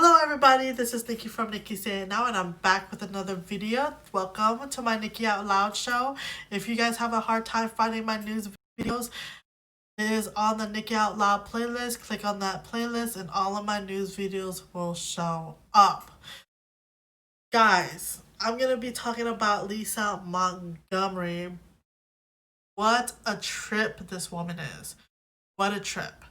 Hello everybody, this is Nikki from Nikki Say It Now, and I'm back with another video. Welcome to my Nikki Out Loud show. If you guys have a hard time finding my news videos, it is on the Nikki Out Loud playlist. Click on that playlist and all of my news videos will show up. Guys, I'm going to be talking about Lisa Montgomery. What a trip this woman is. What a trip.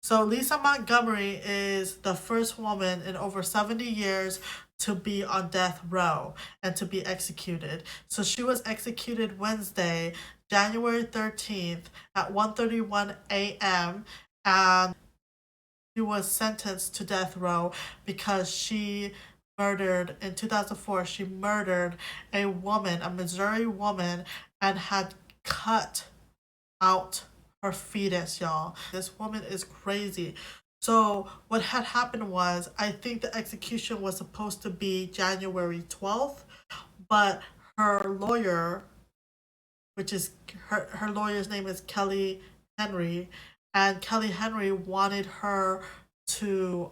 So Lisa Montgomery is the first woman in over 70 years to be on death row and to be executed. So she was executed Wednesday, January 13th at 1:31 a.m. and she was sentenced to death row because she murdered, in 2004, she murdered a woman, a Missouri woman, and had cut out her fetus, y'all. This woman is crazy. So what had happened was, I think the execution was supposed to be January 12th, but her lawyer, which is her lawyer's name is Kelly Henry, and Kelly Henry wanted her to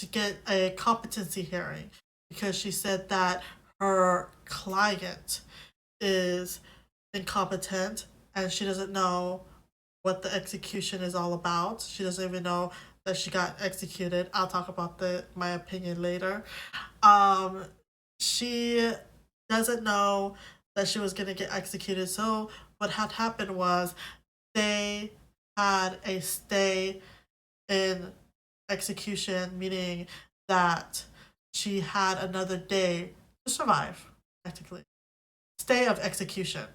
get a competency hearing because she said that her client is incompetent and she doesn't know what the execution is all about. She doesn't even know that she got executed. I'll talk about my opinion later. She doesn't know that she was going to get executed. So what had happened was they had a stay in execution, meaning that she had another day to survive, practically. Stay of execution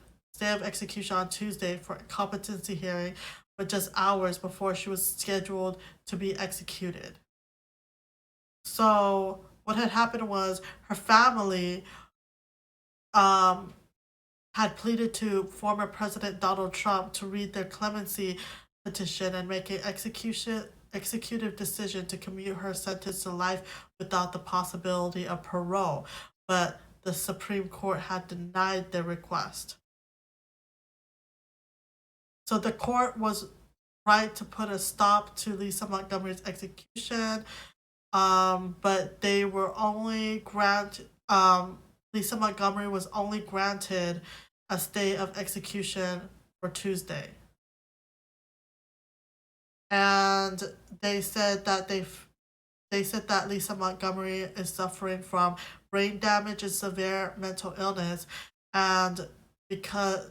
on Tuesday for a competency hearing, but just hours before she was scheduled to be executed. So what had happened was her family had pleaded to former President Donald Trump to read their clemency petition and make an executive decision to commute her sentence to life without the possibility of parole. But the Supreme Court had denied their request. So the court was right to put a stop to Lisa Montgomery's execution, but they were only Lisa Montgomery was only granted a stay of execution for Tuesday. And they said that Lisa Montgomery is suffering from brain damage and severe mental illness, and because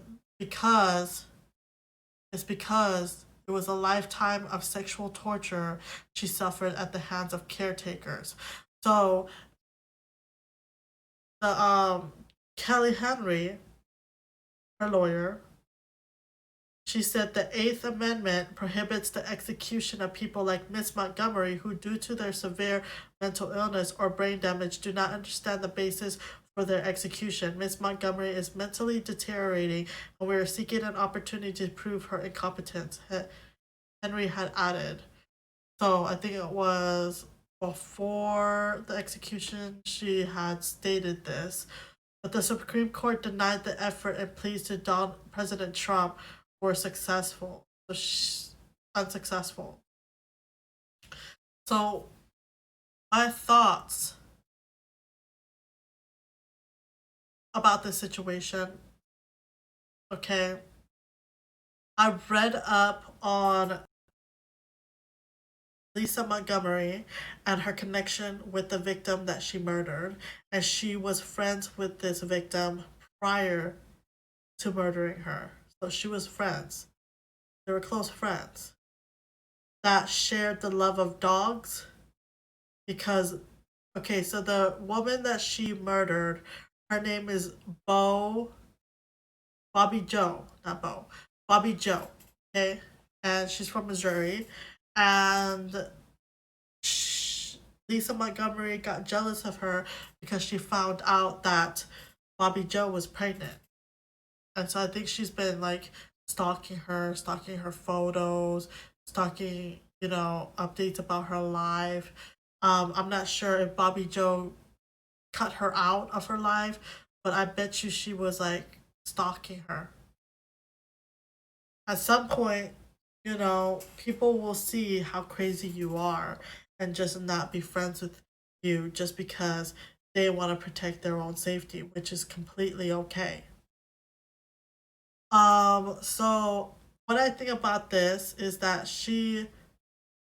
it was a lifetime of sexual torture she suffered at the hands of caretakers. So the Kelly Henry, her lawyer, she said the Eighth Amendment prohibits the execution of people like Miss Montgomery who, due to their severe mental illness or brain damage, do not understand the basis for their execution. Miss Montgomery is mentally deteriorating, and we are seeking an opportunity to prove her incompetence, Henry had added. So I think it was before the execution she had stated this. But the Supreme Court denied the effort and pleas to President Trump were successful. Unsuccessful. So my thoughts about this situation. Okay. I read up on Lisa Montgomery and her connection with the victim that she murdered, and she was friends with this victim prior to murdering her. So she was friends. They were close friends that shared the love of dogs because, okay, so the woman that she murdered, her name is Bobby Joe, okay? And she's from Missouri. And Lisa Montgomery got jealous of her because she found out that Bobby Joe was pregnant. And so I think she's been like stalking her photos, stalking, updates about her life. I'm not sure if Bobby Joe cut her out of her life, but I bet you she was like stalking her. At some point, people will see how crazy you are and just not be friends with you just because they want to protect their own safety, which is completely okay. So what I think about this is that she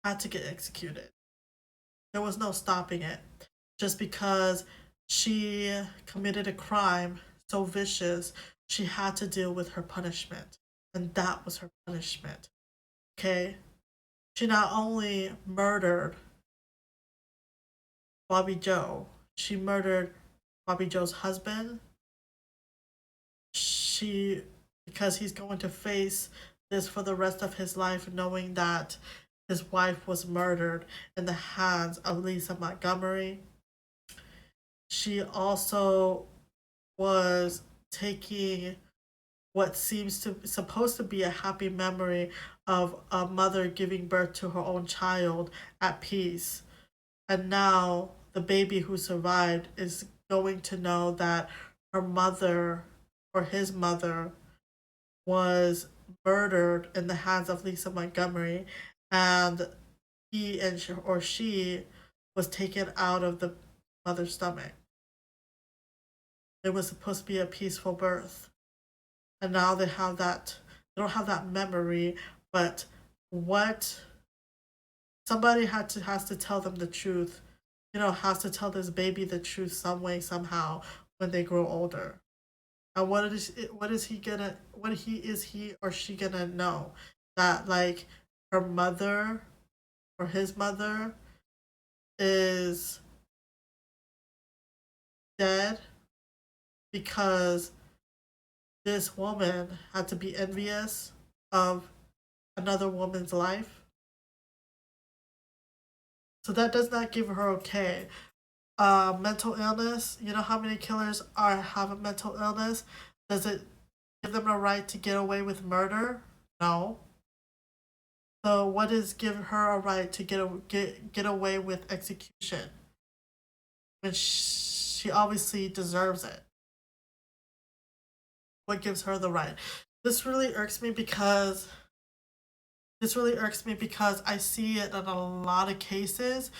had to get executed. There was no stopping it. Just because she committed a crime so vicious, she had to deal with her punishment. And that was her punishment. Okay? She not only murdered Bobby Joe, she murdered Bobby Joe's husband. She, because he's going to face this for the rest of his life, knowing that his wife was murdered in the hands of Lisa Montgomery. She also was taking what seems to supposed to be a happy memory of a mother giving birth to her own child at peace. And now the baby who survived is going to know that her mother or his mother was murdered in the hands of Lisa Montgomery, and he and she was taken out of the mother's stomach. It was supposed to be a peaceful birth, and now they have that. They don't have that memory, but what somebody has to tell them the truth. Has to tell this baby the truth some way somehow when they grow older. And what is he or she gonna know that like her mother or his mother is dead because this woman had to be envious of another woman's life. So that does not give her okay. Mental illness. You know how many killers have a mental illness? Does it give them a right to get away with murder? No. So what does give her a right to get away with execution? When she obviously deserves it. What gives her the right? This really irks me because I see it in a lot of cases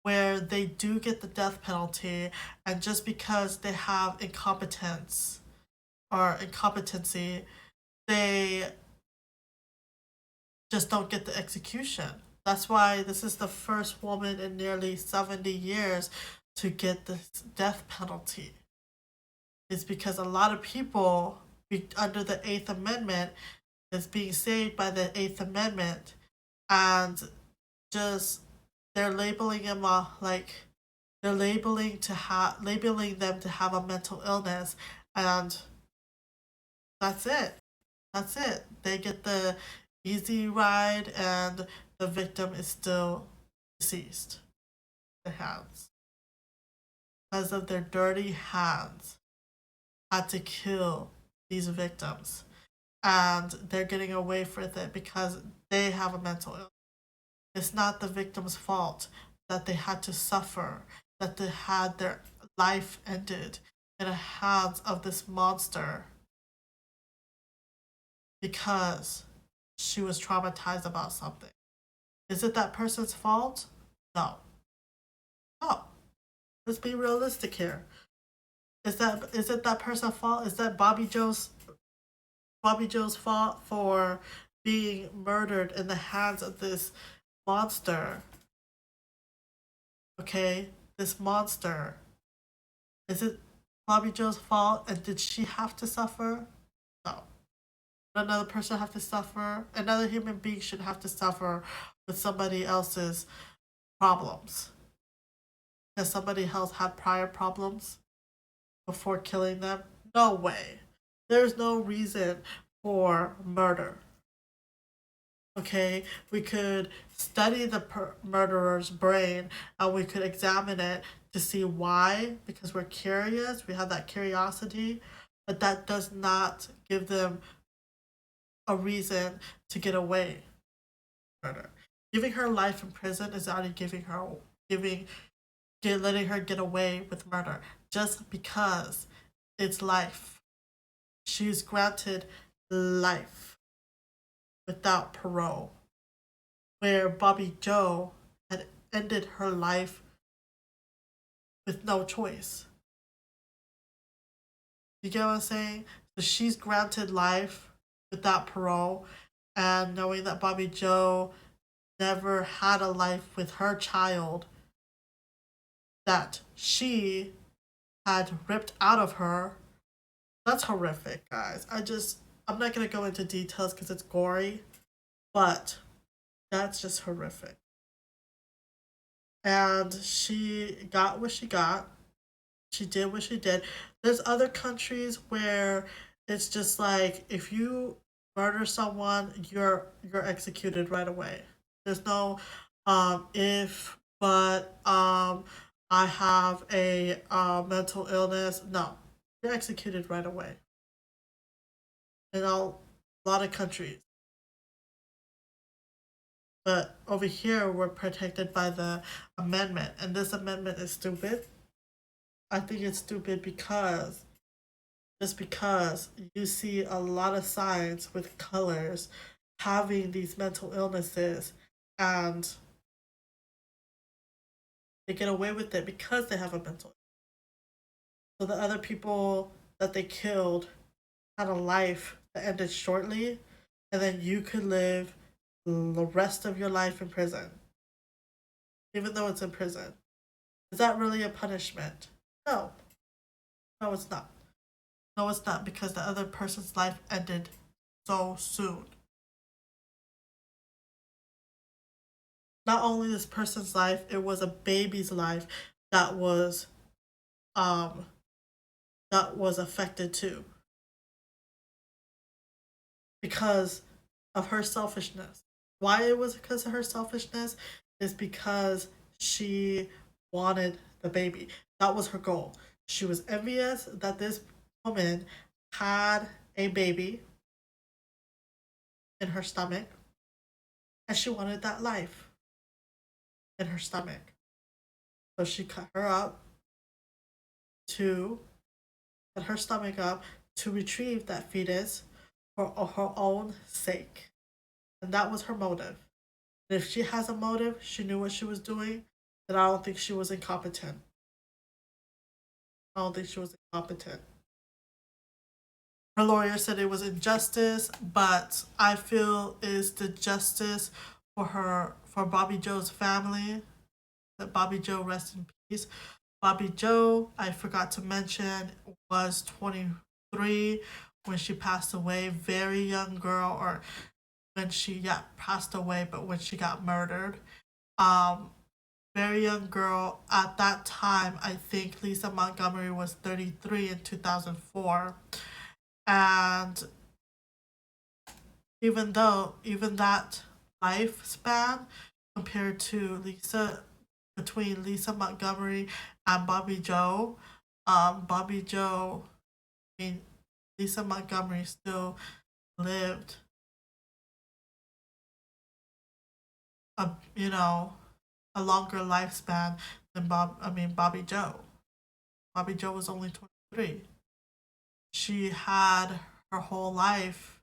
where they do get the death penalty, and just because they have incompetence or incompetency, they just don't get the execution. That's why this is the first woman in nearly 70 years to get the death penalty. It's because a lot of people under the Eighth Amendment is being saved by the Eighth Amendment, and just they're labeling them like they're labeling them to have a mental illness, and that's it. That's it. They get the easy ride, and the victim is still deceased. Their hands, because of their dirty hands, had to kill these victims, and they're getting away with it because they have a mental illness. It's not the victim's fault that they had to suffer, that they had their life ended in the hands of this monster because she was traumatized about something. Is it that person's fault? No. No. Let's be realistic here. Is it that person's fault? Is that Bobby Joe's fault for being murdered in the hands of this monster? Okay, this monster. Is it Bobby Joe's fault? And did she have to suffer? No. Another person have to suffer. Another human being should have to suffer with somebody else's problems. Has somebody else had prior problems before killing them? No way. There's no reason for murder. Okay, we could study the murderer's brain, and we could examine it to see why, because we're curious, we have that curiosity, but that does not give them a reason to get away with murder. Giving her life in prison is already letting her get away with murder just because it's life. She's granted life without parole, where Bobby Joe had ended her life with no choice. You get what I'm saying? So she's granted life without parole, and knowing that Bobby Joe never had a life with her child that she had ripped out of her. That's horrific, guys. I'm not gonna go into details because it's gory, but that's just horrific. And she got what she got. She did what she did. There's other countries where it's just like if you murder someone, you're executed right away. There's no if but I have a mental illness. No, you're executed right away in a lot of countries. But over here, we're protected by the amendment, and this amendment is stupid. I think it's stupid because just because you see a lot of signs with colors having these mental illnesses, and they get away with it because they have a mental illness. So the other people that they killed had a life that ended shortly, and then you could live the rest of your life in prison, even though it's in prison. Is that really a punishment? No. No, it's not. No, it's not, because the other person's life ended so soon. Not only this person's life, it was a baby's life that was um affected too because of her selfishness. Why it was because of her selfishness is because she wanted the baby. That was her goal. She was envious that this woman had a baby in her stomach, and she wanted that life in her stomach. So she cut her up to cut her stomach up to retrieve that fetus for her own sake. And that was her motive. And if she has a motive, she knew what she was doing, then I don't think she was incompetent. I don't think she was incompetent. Her lawyer said it was injustice, but I feel is the justice for Bobby Joe's family. That Bobby Joe rest in peace. Bobby Joe, I forgot to mention, was 23 when she passed away. Very young girl, or when she passed away, but when she got murdered. Um, Very young girl. At that time, I think Lisa Montgomery was 33 in 2004. And even that lifespan compared to between Lisa Montgomery and Bobby Joe, Bobby Joe, I mean, Lisa Montgomery still lived a a longer lifespan than Bobby Joe. Bobby Joe was only 23. She had her whole life.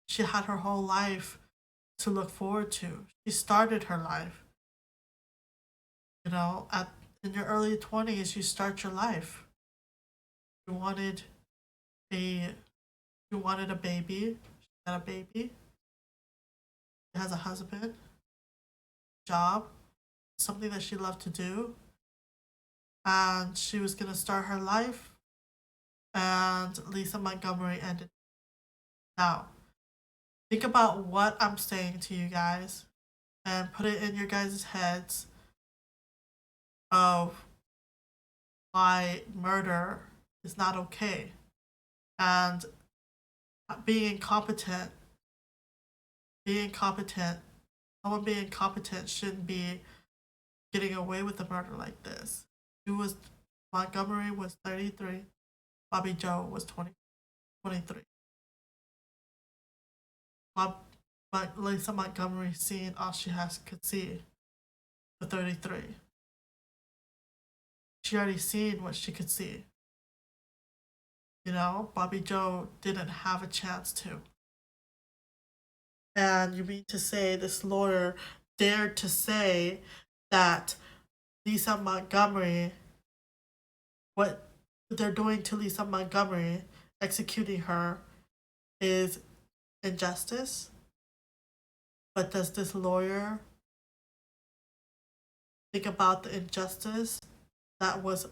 She had her whole life to look forward to. She started her life. At in your early 20s, you start your life. You wanted a you wanted a baby. She had a baby. She has a husband, job, something that she loved to do, and she was gonna start her life. And Lisa Montgomery ended. Now, think about what I'm saying to you guys, and put it in your guys' heads of why murder is not okay, and being incompetent. Being incompetent. Someone being incompetent shouldn't be getting away with a murder like this. Montgomery was 33. Bobby Joe was 23. But Lisa Montgomery seen all could see for 33. She already seen what she could see. Bobby Joe didn't have a chance to. And you mean to say this lawyer dared to say that Lisa Montgomery, what they're doing to Lisa Montgomery, executing her, is injustice. But does this lawyer think about the injustice that was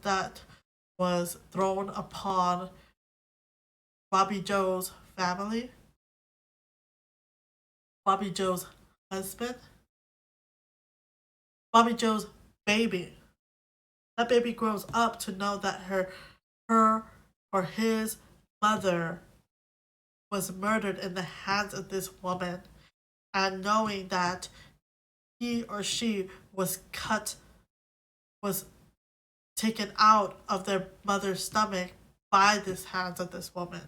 that was thrown upon Bobby Joe's family, Bobby Joe's husband, Bobby Joe's baby? That baby grows up to know that her or his mother was murdered in the hands of this woman, and knowing that he or she was taken out of their mother's stomach by the hands of this woman.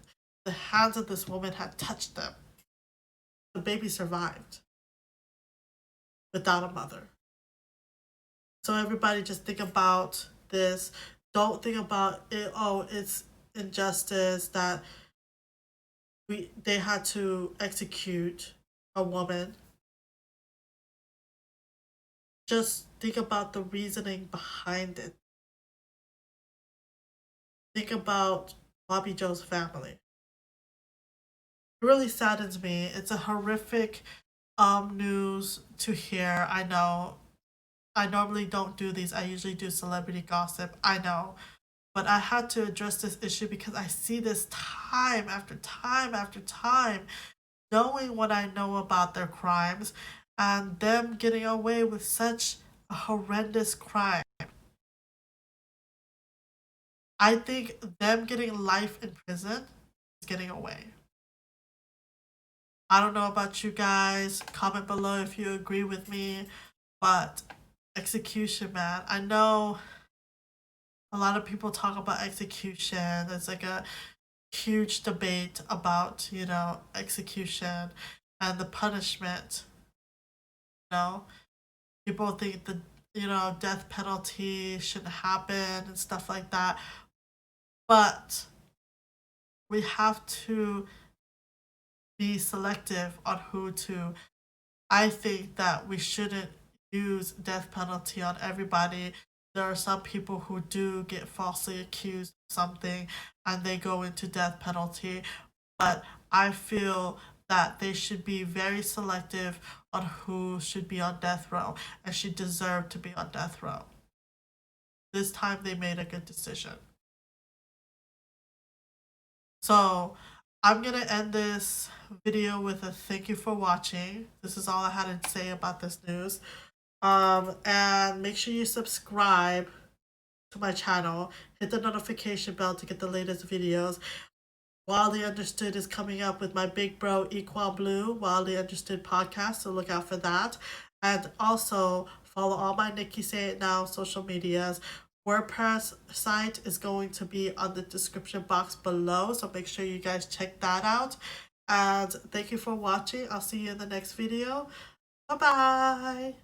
The hands of this woman had touched them. The baby survived without a mother. So everybody just think about this. Don't think about it, oh, it's injustice that they had to execute a woman. Just think about the reasoning behind it. Think about Bobby Joe's family. It really saddens me. It's a horrific news to hear. I know. I normally don't do these. I usually do celebrity gossip. I know. But I had to address this issue because I see this time after time after time, knowing what I know about their crimes and them getting away with such a horrendous crime. I think them getting life in prison is getting away. I don't know about you guys. Comment below if you agree with me. But execution, man. I know a lot of people talk about execution. There's like a huge debate about, execution and the punishment. People think the, death penalty shouldn't happen and stuff like that. But we have to be selective on who to. I think that we shouldn't use death penalty on everybody. There are some people who do get falsely accused of something and they go into death penalty, but I feel that they should be very selective on who should be on death row and should deserve to be on death row. This time they made a good decision. So I'm going to end this video with a thank you for watching. This is all I had to say about this news. And make sure you subscribe to my channel. Hit the notification bell to get the latest videos. Wildly Understood is coming up with my big bro Equal Blue Wildly Understood podcast, so look out for that. And also follow all my Nikki Say It Now social medias. WordPress site is going to be on the description box below, so make sure you guys check that out. And thank you for watching. I'll see you in the next video. Bye bye.